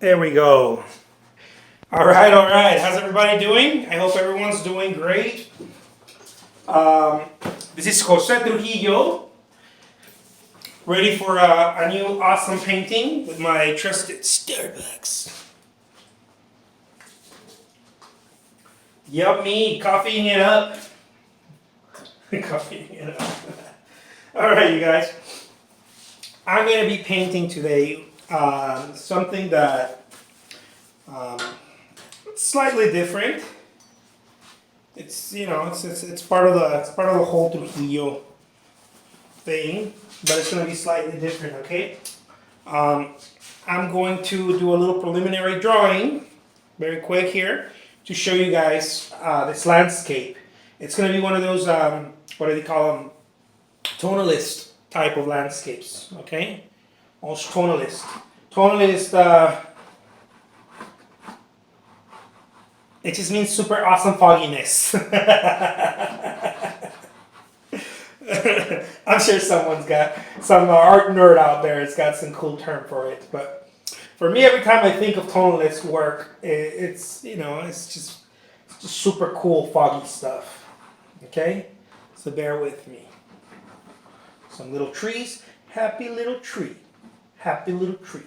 There we go. All right, all right. How's everybody doing? I hope everyone's doing great. Um, this is Jose Trujillo, ready for a new awesome painting with my trusted Starbucks. Yup, me, coffeeing it up. Coffeeing it up. All right, you guys. I'm going to be painting today something that slightly different. It's it's part of the whole Trujillo thing, but it's going to be slightly different. Okay. I'm going to do a little preliminary drawing, very quick here, to show you guys this landscape. It's going to be one of those what do they call them? Tonalist type of landscapes. Okay. Also tonalist. Tonalist. It just means super awesome fogginess. I'm sure someone's got some art nerd out there has got some cool term for it. But for me, every time I think of tonalist work, it's just super cool foggy stuff. Okay, so bear with me. Some little trees, happy little tree, happy little tree.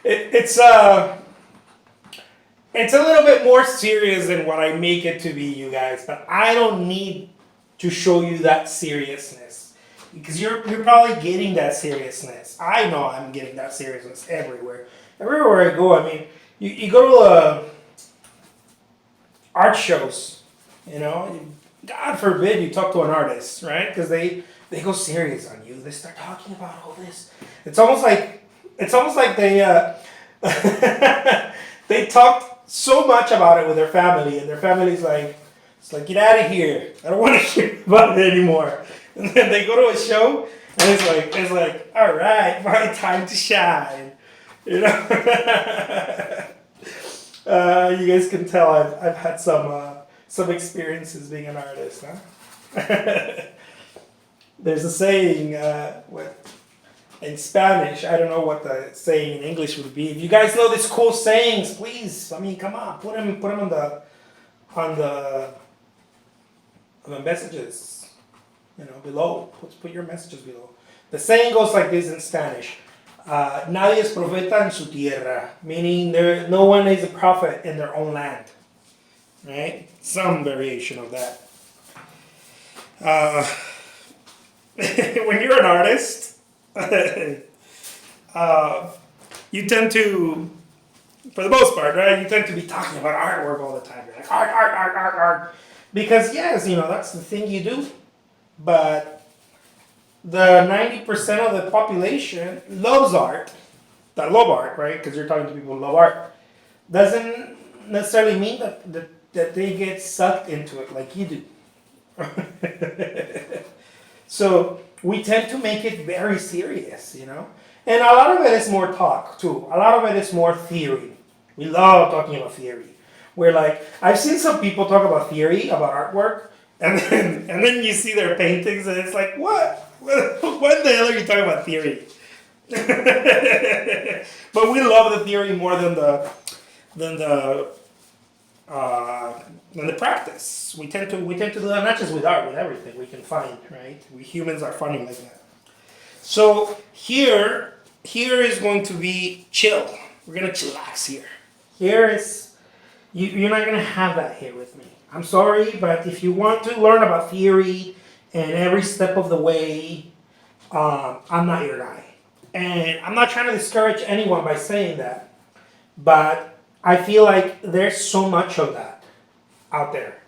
It's a little bit more serious than what I make it to be, you guys. But I don't need to show you that seriousness because you're probably getting that seriousness. I know I'm getting that seriousness everywhere. Everywhere I go, I mean, you go to art shows, God forbid you talk to an artist, right? Because they go serious on you. They start talking about all this. It's almost like they they talked so much about it with their family, and their family's like, it's like, get out of here. I don't want to hear about it anymore. And then they go to a show, and it's like, all right, my time to shine. You guys can tell I've had some experiences being an artist, huh? There's a saying, in Spanish, I don't know what the saying in English would be. If you guys know these cool sayings, please, come on, put them on the messages, below. Put your messages below. The saying goes like this in Spanish: "Nadie es profeta en su tierra," meaning no one is a prophet in their own land. Right? Some variation of that. When you're an artist. You tend to, for the most part, right? You tend to be talking about artwork all the time. You're like, art. Because, yes, that's the thing you do. But the 90% of the population loves art. That love art, right? Because you're talking to people who love art. Doesn't necessarily mean that they get sucked into it like you do. So we tend to make it very serious, And a lot of it is more talk, too. A lot of it is more theory. We love talking about theory. We're like, I've seen some people talk about theory, about artwork, and then you see their paintings, and it's like, what? What the hell are you talking about theory? But we love the theory more than the practice. We tend to do that not just with art, with everything we can find, right? We humans are funny like that. So here is going to be chill. We're gonna chillax here. Here is you're not gonna have that here with me. I'm sorry, but if you want to learn about theory and every step of the way, I'm not your guy. And I'm not trying to discourage anyone by saying that, but I feel like there's so much of that out there.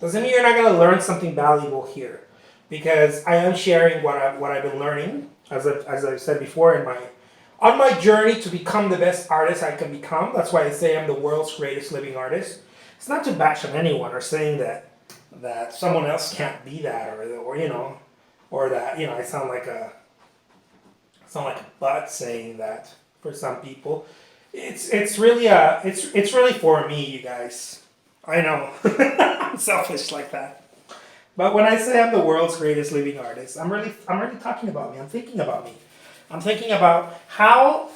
Doesn't mean you're not going to learn something valuable here, because I am sharing what I've been learning, as I've said before, on my journey to become the best artist I can become. That's why I say I'm the world's greatest living artist. It's not to bash on anyone or saying that someone else can't be that, or that I sound like a butt saying that for some people. It's really for me, you guys. I know. I'm selfish like that. But when I say I'm the world's greatest living artist, I'm really talking about me. I'm thinking about me. I'm thinking about how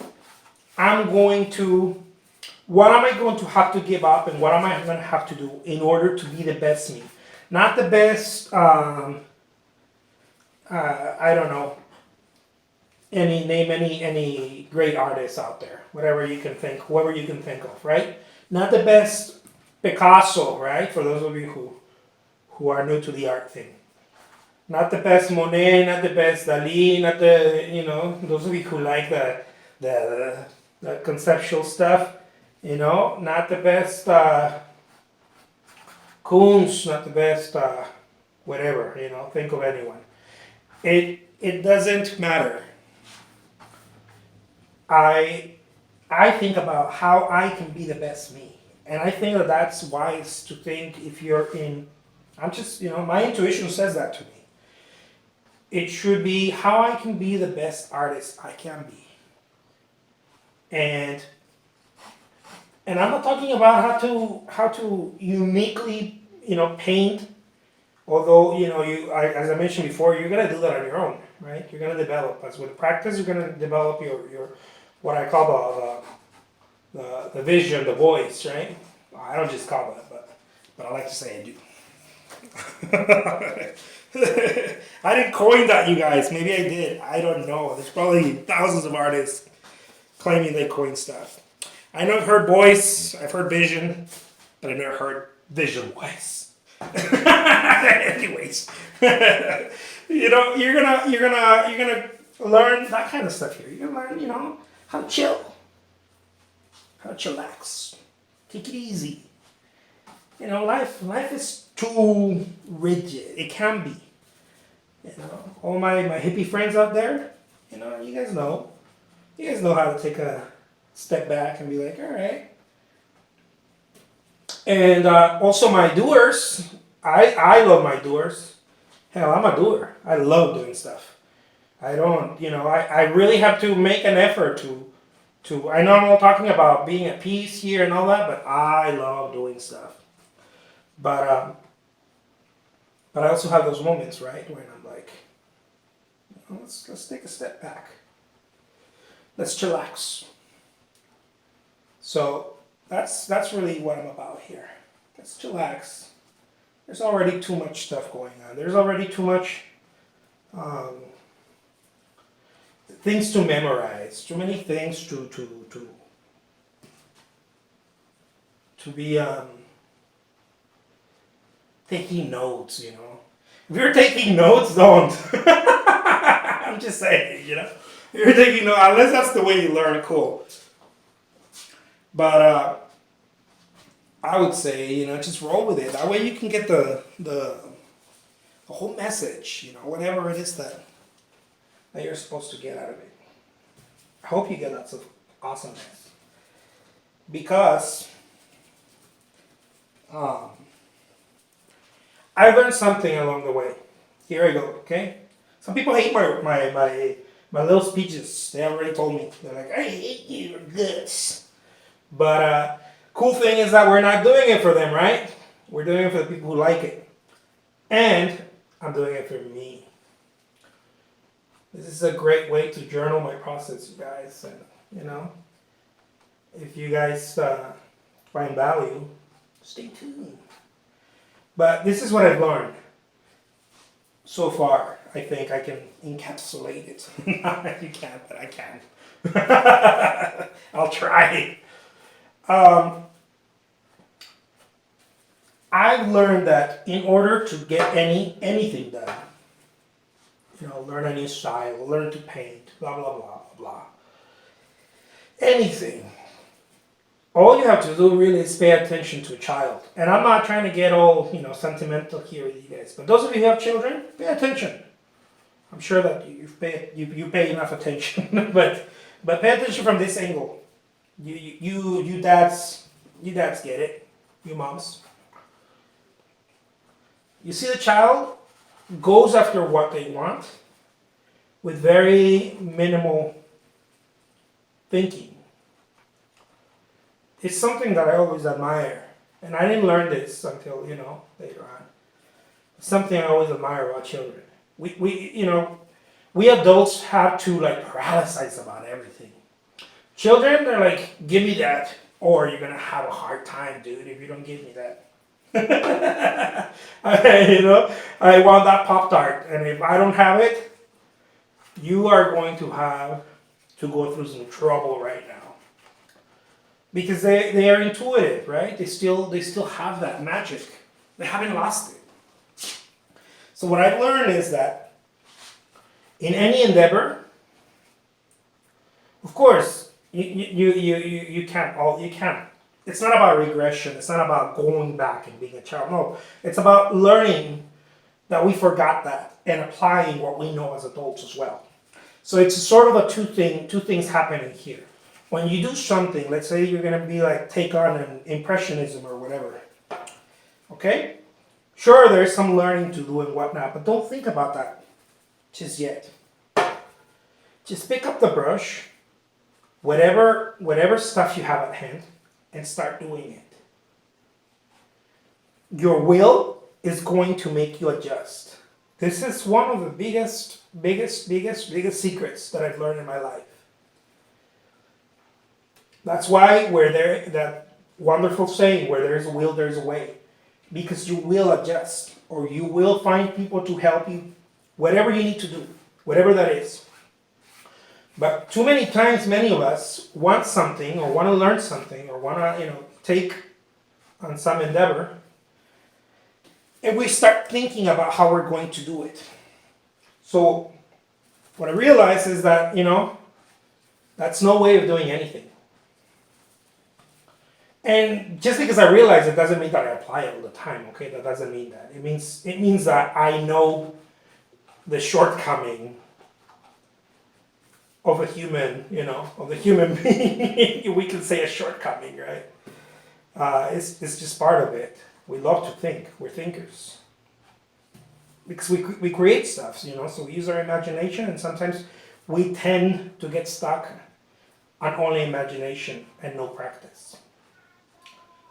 I'm going to, what am I going to have to give up and what am I going to have to do in order to be the best me? Not the best, I don't know, any great artists out there, whatever you can think, whoever you can think of, right? Not the best Picasso, right? For those of you who are new to the art thing. Not the best Monet, not the best Dali, not the, those of you who like the conceptual stuff, not the best Kunz, not the best whatever, think of anyone. It doesn't matter. I think about how I can be the best me. And I think that that's wise to think if you're in, I'm just, my intuition says that to me. It should be how I can be the best artist I can be. And I'm not talking about how to uniquely, paint. Although, as I mentioned before, you're gonna do that on your own, right? You're gonna develop. As with practice, you're gonna develop your what I call the vision, the voice, right? Well, I don't just call that, but I like to say I do. I didn't coin that, you guys. Maybe I did. I don't know. There's probably thousands of artists claiming they coined stuff. I know I've heard voice, I've heard vision, but I've never heard vision voice. Anyways, you're gonna learn that kind of stuff here. You're gonna learn, how to chill, how to chillax, take it easy. Life is too rigid. It can be. All my hippie friends out there, you guys know how to take a step back and be like, all right. And also my doers, I love my doers. Hell, I'm a doer. I love doing stuff. I don't, I really have to make an effort to, I know I'm all talking about being at peace here and all that, but I love doing stuff. But I also have those moments, right, when I'm like, let's take a step back. Let's chillax. So that's really what I'm about here. Let's chillax. There's already too much stuff going on. There's already too much things to memorize. Too many things to be taking notes. If you're taking notes, don't. I'm just saying. If you're taking notes, unless that's the way you learn, cool. But I would say, just roll with it. That way you can get the whole message, whatever it is that you're supposed to get out of it. I hope you get lots of awesomeness. Because I learned something along the way. Here I go, okay? Some people hate my little speeches. They already told me. They're like, I hate your guts. But cool thing is that we're not doing it for them, right? We're doing it for the people who like it. And I'm doing it for me. This is a great way to journal my process, you guys. And, if you guys find value, stay tuned. But this is what I've learned so far. I think I can encapsulate it. You can't, but I can. I'll try. I've learned that in order to get anything done, learn a new style, learn to paint, blah, blah, blah, blah. Anything. All you have to do really is pay attention to a child. And I'm not trying to get all, sentimental here with you guys. But those of you who have children, pay attention. I'm sure that you pay enough attention. but pay attention from this angle. You dads get it. You moms. You see the child goes after what they want with very minimal thinking. It's something that I always admire. And I didn't learn this until, later on. It's something I always admire about children. We We adults have to like paralyze about everything. Children, they're like, give me that, or you're gonna have a hard time, dude, if you don't give me that. I want that Pop-Tart, and if I don't have it, you are going to have to go through some trouble right now. Because they are intuitive, right? They still have that magic. They haven't lost it. So what I've learned is that in any endeavor, of course, you can't. It's not about regression. It's not about going back and being a child. No, it's about learning that we forgot that and applying what we know as adults as well. So it's sort of a two things happening here. When you do something, let's say you're gonna be like take on an Impressionism or whatever. Okay? Sure, there's some learning to do and whatnot, but don't think about that just yet. Just pick up the brush, whatever stuff you have at hand, and start doing it. Your will is going to make you adjust. This is one of the biggest secrets that I've learned in my life. That's why that wonderful saying, where there's a will, there's a way. Because you will adjust, or you will find people to help you, whatever you need to do, whatever that is. But too many times, many of us want something, or want to learn something, or want to, take on some endeavor, and we start thinking about how we're going to do it. So what I realize is that, that's no way of doing anything. And just because I realize it doesn't mean that I apply it all the time, okay? That doesn't mean that. It means that I know the shortcoming of a human, of the human being. We can say a shortcoming, right? It's just part of it. We love to think. We're thinkers. Because we create stuff, so we use our imagination, and sometimes we tend to get stuck on only imagination and no practice.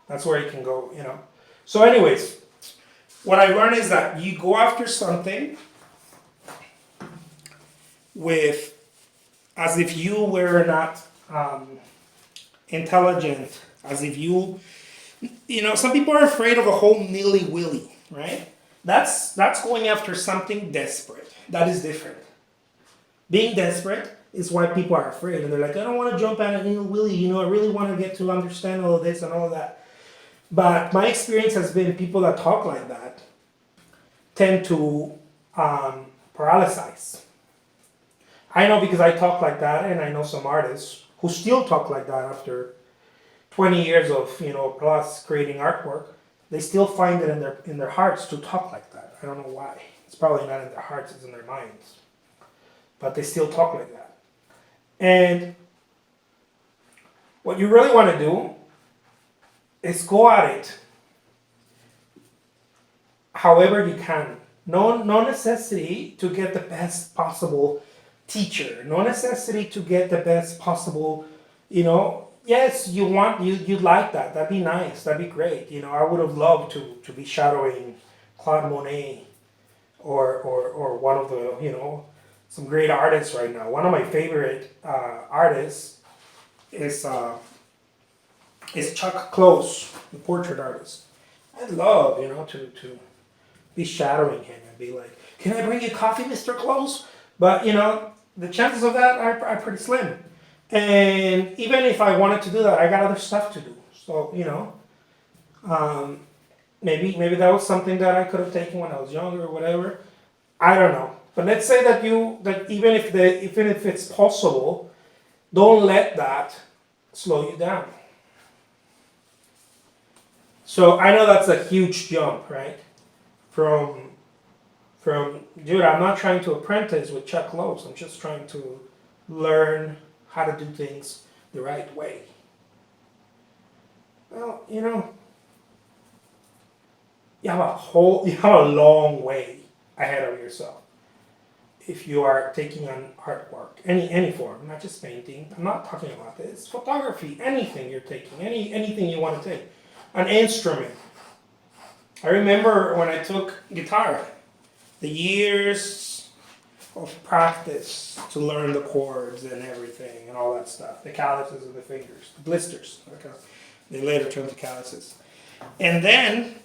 That's where it can go, So anyways, what I learned is that you go after something as if you were not intelligent, as if some people are afraid of a whole nilly-willy, right? That's going after something desperate. That is different. Being desperate is why people are afraid, and they're like, I don't want to jump at a nilly-willy, I really want to get to understand all of this and all of that. But my experience has been people that talk like that tend to paralyze. I know because I talk like that, and I know some artists who still talk like that after 20 years of plus creating artwork. They still find it in their hearts to talk like that. I don't know why. It's probably not in their hearts; it's in their minds. But they still talk like that. And what you really want to do is go at it however you can. No necessity to get the best possible teacher. No necessity to get the best possible, Yes, you'd like that. That'd be nice. That'd be great. I would have loved to be shadowing Claude Monet or one of the, some great artists right now. One of my favorite artists is Chuck Close, the portrait artist. I'd love, to be shadowing him and be like, can I bring you coffee, Mr. Close? But, the chances of that are pretty slim. And even if I wanted to do that, I got other stuff to do. So, maybe that was something that I could have taken when I was younger or whatever. I don't know. But let's say that even if it's possible, don't let that slow you down. So I know that's a huge jump, right? From dude, I'm not trying to apprentice with Chuck Close. I'm just trying to learn how to do things the right way. Well, you have a long way ahead of yourself if you are taking on artwork, any form, not just painting. I'm not talking about this. Photography, anything you're taking, anything you want to take. An instrument. I remember when I took guitar, the years of practice to learn the chords and everything and all that stuff. The calluses of the fingers, the blisters. Okay. They later turn to calluses. And then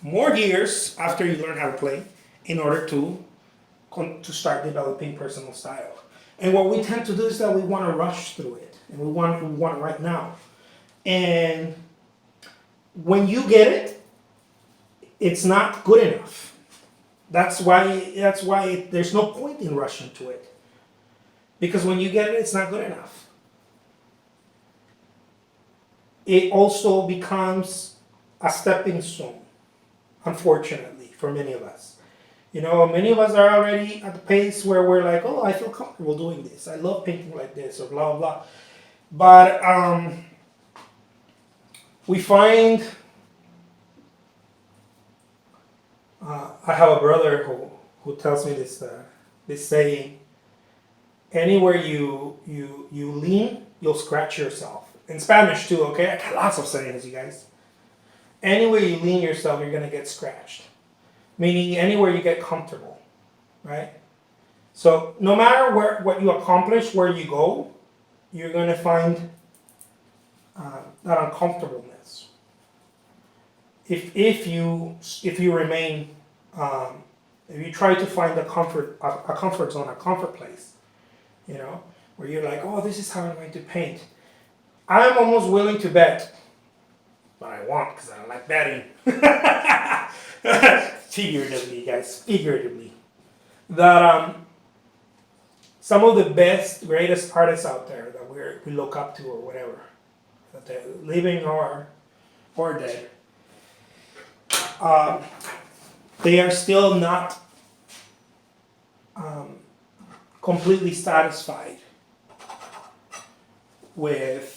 more years after you learn how to play in order to start developing personal style. And what we tend to do is that we want to rush through it, and we want it right now. And when you get it, it's not good enough. That's why there's no point in rushing to it. Because when you get it, it's not good enough. It also becomes a stepping stone, unfortunately, for many of us. You know, many of us are already at the pace where we're like, oh, I feel comfortable doing this. I love painting like this, or blah, blah, blah. But we find, I have a brother who tells me this saying, anywhere you lean, you'll scratch yourself. In Spanish too, okay? I got lots of sayings, you guys. Anywhere you lean yourself, you're going to get scratched. Meaning anywhere you get comfortable, right? So no matter what you accomplish, where you go, you're going to find that uncomfortableness. If you remain, if you try to find a comfort zone, a comfort place, you know, where you're like, oh, this is how I'm going to paint. I'm almost willing to bet, but I won't because I don't like betting. Figuratively, guys, figuratively, that some of the best, greatest artists out there that we look up to or whatever, that they're living or dead, they are still not completely satisfied with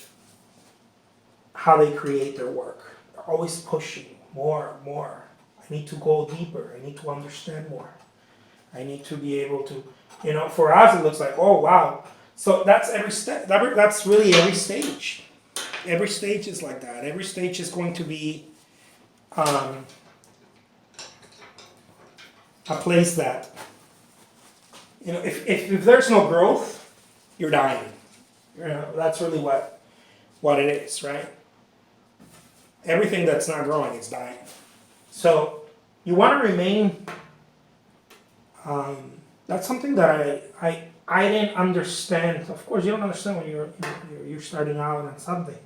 how they create their work. They're always pushing more. I need to go deeper. I need to understand more. I need to be able to, you know, for us it looks like, oh wow. So that's every step. That's really every stage. Every stage is like that. Every stage is going to be a place that, you know, if there's no growth, you're dying. You know, that's really what it is, right? Everything that's not growing is dying. So you want to remain. That's something that I didn't understand. Of course, you don't understand when you're starting out on something,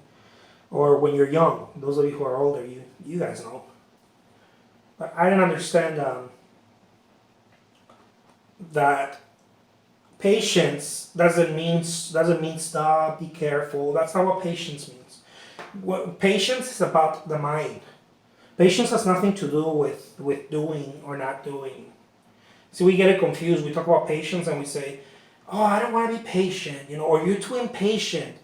or when you're young. Those of you who are older, you guys know. But I didn't understand that patience doesn't mean stop, be careful. That's not what patience means. What patience is about the mind. Patience has nothing to do with doing or not doing. See, we get it confused. We talk about patience and we say, oh, I don't want to be patient, you know, or you're too impatient.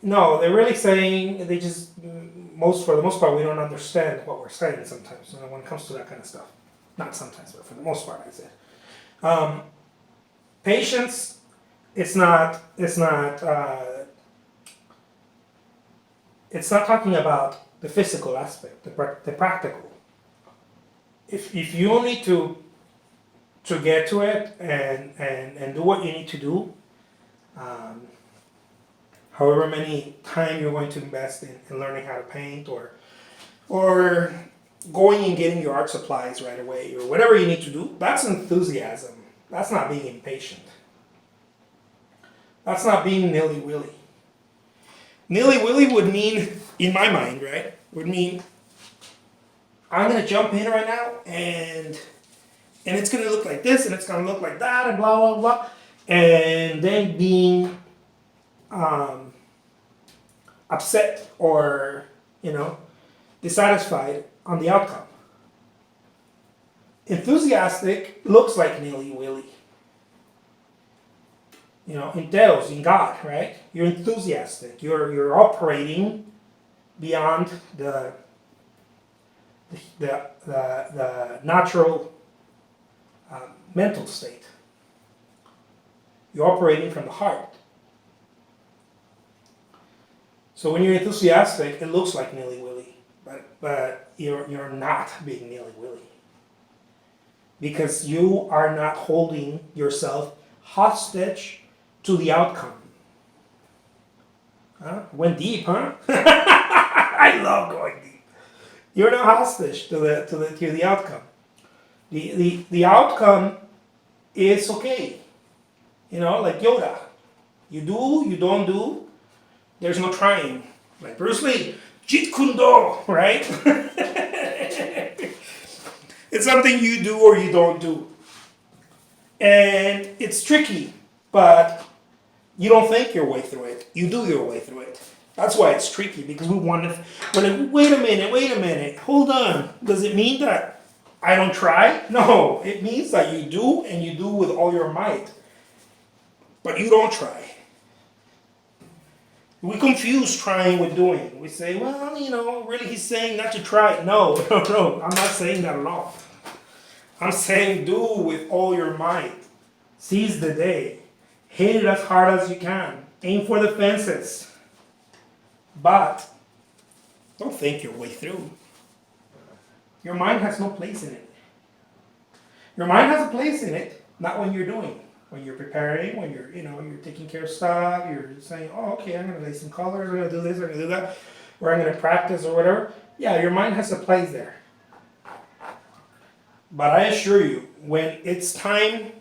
No, they're really saying, for the most part, we don't understand what we're saying sometimes, you know, when it comes to that kind of stuff. Not sometimes, but for the most part, I said. Patience, it's not talking about the physical aspect, the practical. If you need to get to it and do what you need to do, however many time you're going to invest in learning how to paint or going and getting your art supplies right away or whatever you need to do, that's enthusiasm. That's not being impatient. That's not being nilly-willy. Nilly-willy would mean, in my mind, right, would mean I'm going to jump in right now and it's going to look like this and it's going to look like that and blah, blah, blah. And then being upset or, you know, dissatisfied on the outcome. Enthusiastic looks like nilly-willy. You know, in Deus, in God, right? You're enthusiastic. You're operating beyond the natural mental state. You're operating from the heart. So when you're enthusiastic, it looks like nilly-willy, but you're not being nilly-willy. because you are not holding yourself hostage to the outcome. Huh? Went deep, huh? I love going deep. You're not hostage to the outcome. The outcome is okay. You know, like Yoda. You do, you don't do. There's no trying. Like Bruce Lee, Jeet Kune Do, right? It's something you do or you don't do. And it's tricky, but you don't think your way through it. You do your way through it. That's why it's tricky, because we're like, wait a minute, hold on. Does it mean that I don't try? No, it means that you do, and you do with all your might. But you don't try. We confuse trying with doing. We say, well, you know, really he's saying not to try. No, I'm not saying that at all. I'm saying do with all your might. Seize the day. Hit it as hard as you can. Aim for the fences. But don't think your way through. Your mind has no place in it. Your mind has a place in it, not when you're doing. When you're preparing, when you're, you're taking care of stuff, you're saying, oh, okay, I'm going to lay some colors, I'm going to do this, I'm going to do that, or I'm going to practice or whatever. Yeah, your mind has a place there. But I assure you, when it's time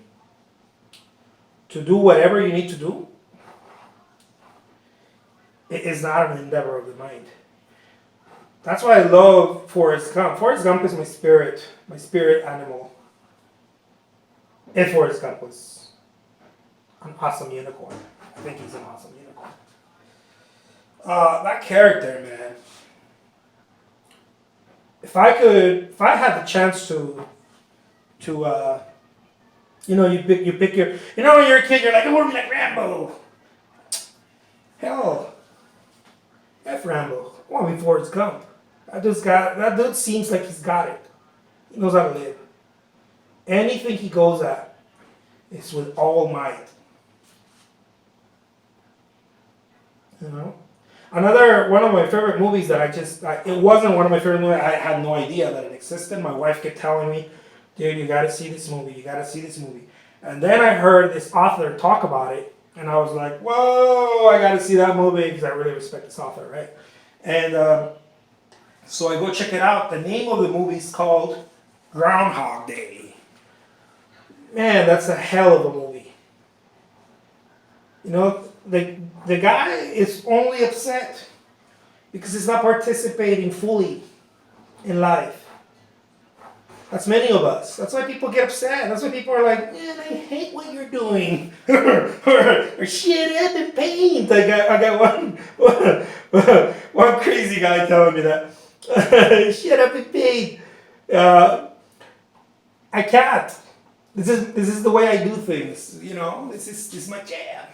to do whatever you need to do, it is not an endeavor of the mind. That's why I love Forrest Gump. Forrest Gump is my spirit animal. And Forrest Gump was an awesome unicorn. I think he's an awesome unicorn. That character, man. If I had the chance to you pick your, when you're a kid, you're like, I want to be like Rambo. Hell, F Rambo. I want to be Forrest Gump. That dude seems like he's got it. He knows how to live. Anything he goes at is with all might. Another one of my favorite movies that it wasn't one of my favorite movies. I had no idea that it existed. My wife kept telling me, dude, you gotta see this movie. You gotta see this movie. And then I heard this author talk about it, and I was like, whoa, I gotta see that movie because I really respect this author, right? And so I go check it out. The name of the movie is called Groundhog Day. Man, that's a hell of a movie. The guy is only upset because he's not participating fully in life. That's many of us. That's why people get upset. That's why people are like, man, I hate what you're doing. or shit up in pain. I got one crazy guy telling me that. Shit up in pain. I can't. This is the way I do things. This is my jam.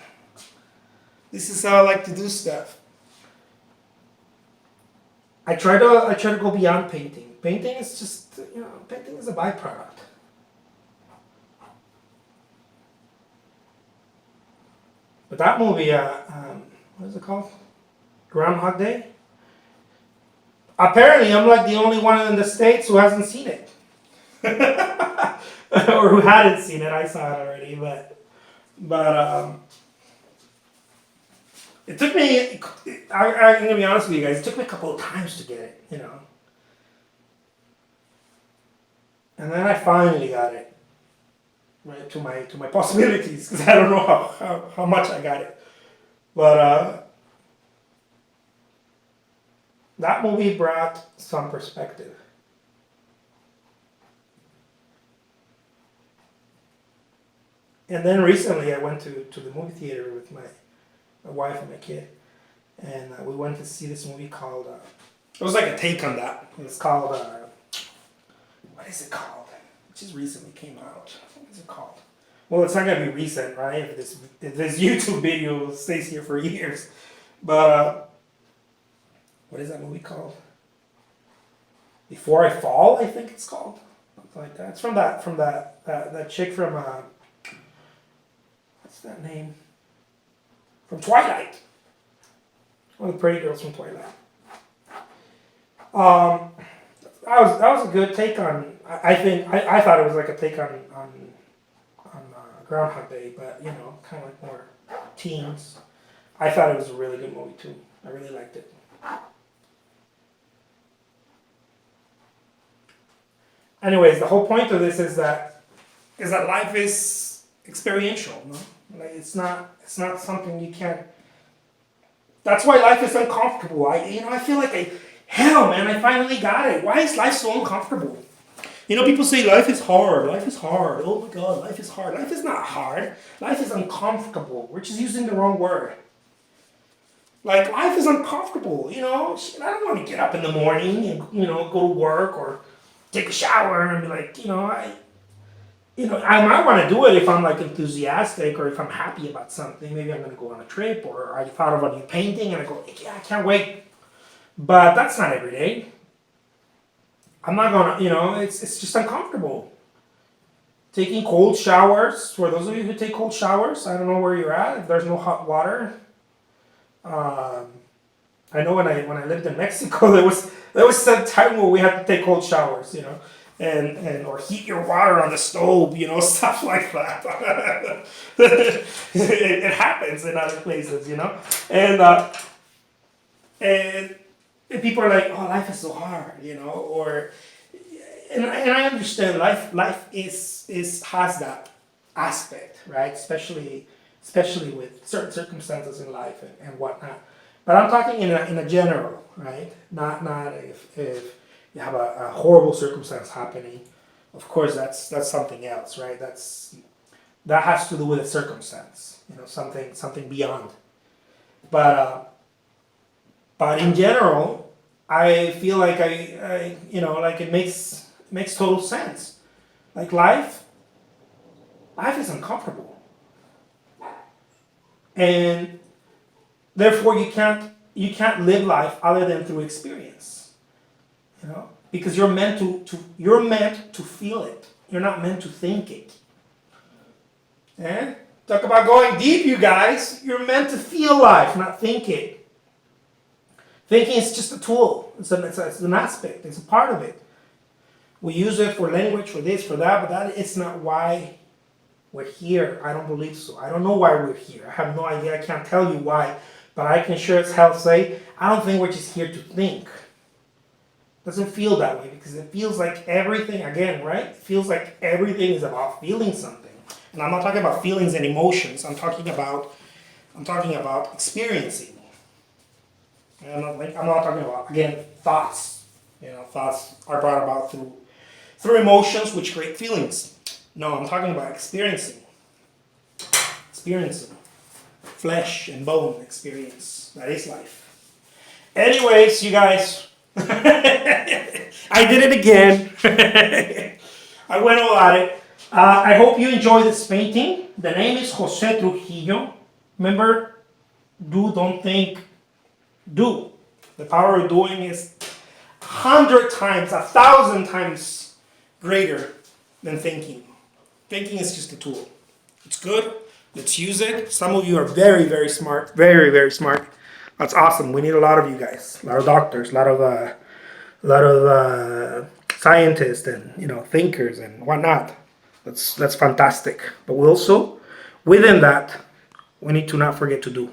This is how I like to do stuff. I try to go beyond painting. Painting is just, painting is a byproduct. But that movie, what is it called? Groundhog Day? Apparently, I'm like the only one in the States who hasn't seen it. Or who hadn't seen it. I saw it already, but it took me, I'm going to be honest with you guys, it took me a couple of times to get it, And then I finally got it, right, to my possibilities, because I don't know how much I got it. But that movie brought some perspective. And then recently I went to the movie theater with my wife and my kid, and we went to see this movie called, it was like a take on that. It's called, what is it called? It just recently came out. What is it called? Well, it's not going to be recent, right? If this YouTube video stays here for years. But, what is that movie called? Before I Fall, I think it's called. Something like that. It's from that chick from, what's that name? From Twilight. One of the pretty girls from Twilight. That was a good take on I thought it was like a take on Groundhog Day, but kind of like more teens. I thought it was a really good movie too. I really liked it. Anyways, the whole point of this is that life is experiential. No? Like it's not something you can't. That's why life is uncomfortable. I feel like hell, man, I finally got it. Why is life so uncomfortable? People say life is hard. Life is hard. Oh my God, life is hard. Life is not hard. Life is uncomfortable. We're just using the wrong word. Like life is uncomfortable. I don't want to get up in the morning and go to work or take a shower and be like, I might want to do it if I'm like enthusiastic or if I'm happy about something. Maybe I'm going to go on a trip or I thought of a new painting and I go, yeah, I can't wait. But that's not every day. I'm not going to, it's just uncomfortable. Taking cold showers, for those of you who take cold showers, I don't know where you're at, if there's no hot water. I know when I lived in Mexico, there was some time where we had to take cold showers, and or heat your water on the stove, stuff like that. it happens in other places, and people are like, oh, life is so hard, or and I understand life has that aspect, right? Especially with certain circumstances in life and whatnot. But I'm talking in a general, right? Not if you have a horrible circumstance happening. Of course, that's something else, right? That has to do with a circumstance, something beyond. But in general, I feel like like it makes total sense. Like life is uncomfortable. And therefore you can't live life other than through experience. Because you're meant to feel it. You're not meant to think it. Talk about going deep, you guys. You're meant to feel life, not think it. Thinking is just a tool. It's an aspect. It's a part of it. We use it for language, for this, for that, but it's not why we're here. I don't believe so. I don't know why we're here. I have no idea. I can't tell you why. But I can sure as hell say, I don't think we're just here to think. It doesn't feel that way because it feels like everything, again, right? It feels like everything is about feeling something. And I'm not talking about feelings and emotions. I'm talking about experiencing. And I'm not talking about, again, thoughts. Thoughts are brought about through emotions which create feelings. No, I'm talking about experiencing. Flesh and bone experience. That is life. Anyways, you guys, I did it again. I went all at it. I hope you enjoy this painting. The name is Jose Trujillo. Remember, do, don't think, do. The power of doing is 100 times, 1,000 times greater than thinking. Thinking is just a tool. It's good. Let's use it. Some of you are very, very smart. Very, very smart. That's awesome. We need a lot of you guys. A lot of doctors. A lot of scientists and thinkers and whatnot. That's fantastic. But we also, within that, we need to not forget to do.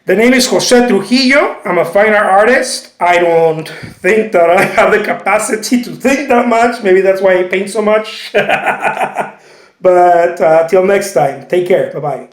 The name is Jose Trujillo. I'm a fine art artist. I don't think that I have the capacity to think that much. Maybe that's why I paint so much. But till next time, take care. Bye-bye.